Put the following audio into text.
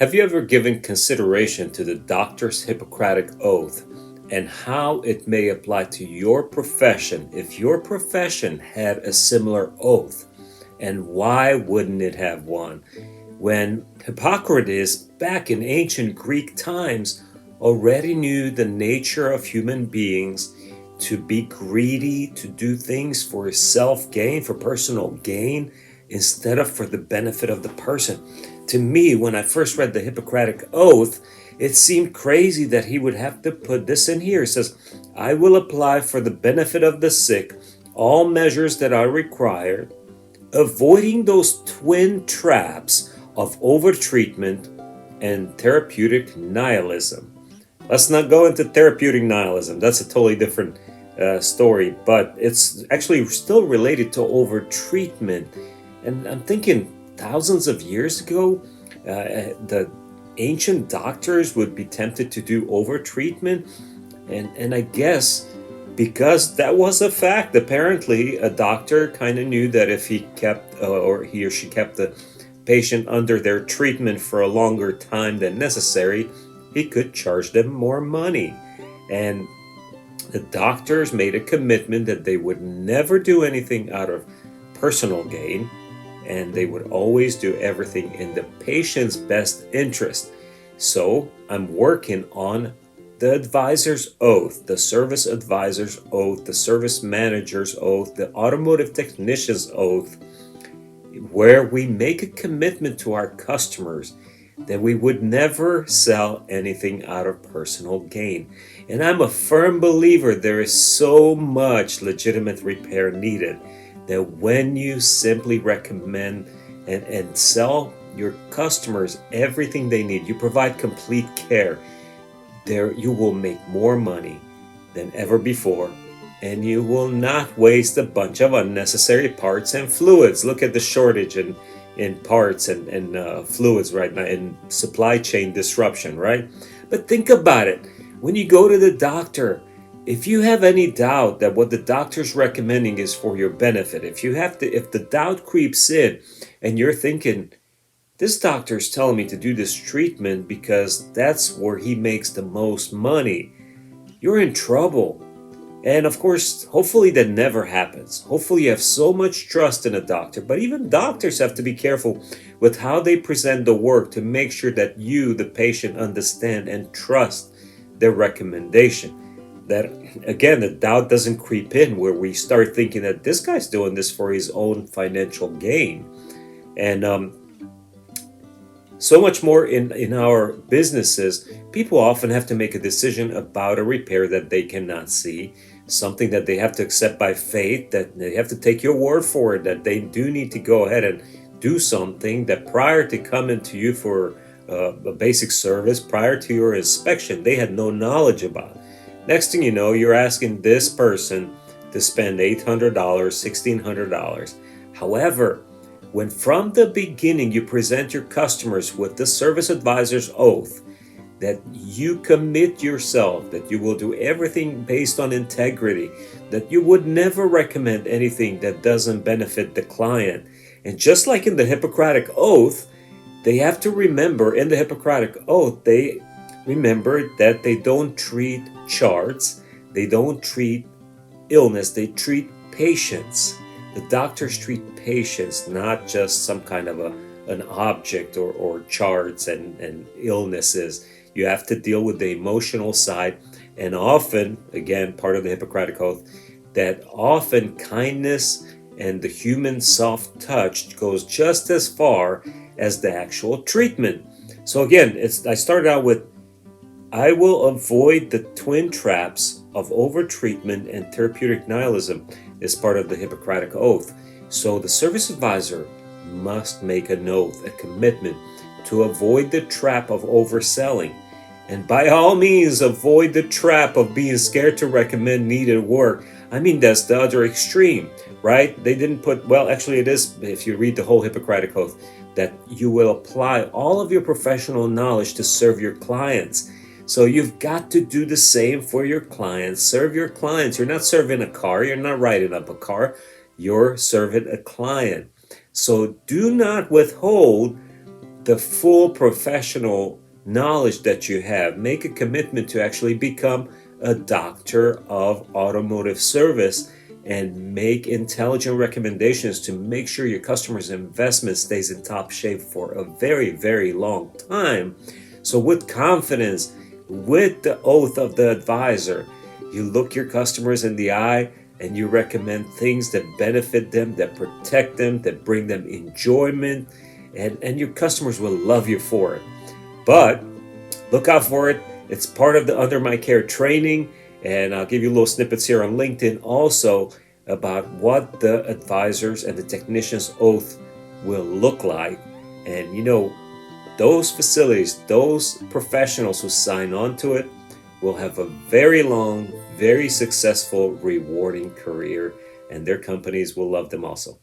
Have you ever given consideration to the doctor's Hippocratic Oath and how it may apply to your profession if your profession had a similar oath? And why wouldn't it have one? When Hippocrates, back in ancient Greek times, already knew the nature of human beings to be greedy, to do things for self gain, for personal gain, instead of for the benefit of the person. To me, when I first read the Hippocratic Oath, it seemed crazy that he would have to put this in here. It says, I will apply for the benefit of the sick all measures that are required, avoiding those twin traps of overtreatment and therapeutic nihilism. Let's not go into therapeutic nihilism. That's a totally different story, but it's actually still related to overtreatment. And I'm thinking thousands of years ago, the ancient doctors would be tempted to do overtreatment. And I guess because that was a fact, apparently a doctor kind of knew that if he kept or he or she kept the patient under their treatment for a longer time than necessary, he could charge them more money. And the doctors made a commitment that they would never do anything out of personal gain, and they would always do everything in the patient's best interest. So I'm working on the advisor's oath, the service advisor's oath, the service manager's oath, the automotive technician's oath, where we make a commitment to our customers that we would never sell anything out of personal gain. And I'm a firm believer there is so much legitimate repair needed that when you simply recommend and sell your customers everything they need, you provide complete care, there you will make more money than ever before, and you will not waste a bunch of unnecessary parts and fluids. Look at the shortage in parts and fluids right now, in supply chain disruption, right? But think about it. When you go to the doctor, if you have any doubt that what the doctor's recommending is for your benefit, if the doubt creeps in and you're thinking, this doctor's telling me to do this treatment because that's where he makes the most money, you're in trouble. And of course, hopefully that never happens. Hopefully you have so much trust in a doctor, but even doctors have to be careful with how they present the work to make sure that you, the patient, understand and trust their recommendation. That, again, the doubt doesn't creep in where we start thinking that this guy's doing this for his own financial gain. And so much more in our businesses, people often have to make a decision about a repair that they cannot see, something that they have to accept by faith, that they have to take your word for it, that they do need to go ahead and do something that prior to coming to you for a basic service, prior to your inspection, they had no knowledge about. Next thing you know, you're asking this person to spend $800, $1,600. However, when from the beginning you present your customers with the service advisor's oath, that you commit yourself, that you will do everything based on integrity, that you would never recommend anything that doesn't benefit the client. And just like in the Hippocratic Oath, they have to remember in the Hippocratic Oath, they remember that they don't treat charts, they don't treat illness, they treat patients. The doctors treat patients, not just some kind of an object or charts and illnesses. You have to deal with the emotional side. And often, again, part of the Hippocratic Oath, that often kindness and the human soft touch goes just as far as the actual treatment. So again, I started out with, I will avoid the twin traps of overtreatment and therapeutic nihilism as part of the Hippocratic Oath. So the service advisor must make an oath, a commitment to avoid the trap of overselling. And by all means, avoid the trap of being scared to recommend needed work. I mean, that's the other extreme, right? They didn't put, well, actually it is, if you read the whole Hippocratic Oath, that you will apply all of your professional knowledge to serve your clients. So you've got to do the same for your clients. Serve your clients. You're not serving a car. You're not writing up a car. You're serving a client. So do not withhold the full professional knowledge that you have. Make a commitment to actually become a doctor of automotive service and make intelligent recommendations to make sure your customer's investment stays in top shape for a very, very long time. So, with confidence, with the oath of the advisor, you look your customers in the eye and you recommend things that benefit them, that protect them, that bring them enjoyment, and your customers will love you for it. But look out for it. It's part of the Under My Care training, and I'll give you little snippets here on LinkedIn also about what the advisors and the technician's oath will look like. And those facilities, those professionals who sign on to it will have a very long, very successful, rewarding career, and their companies will love them also.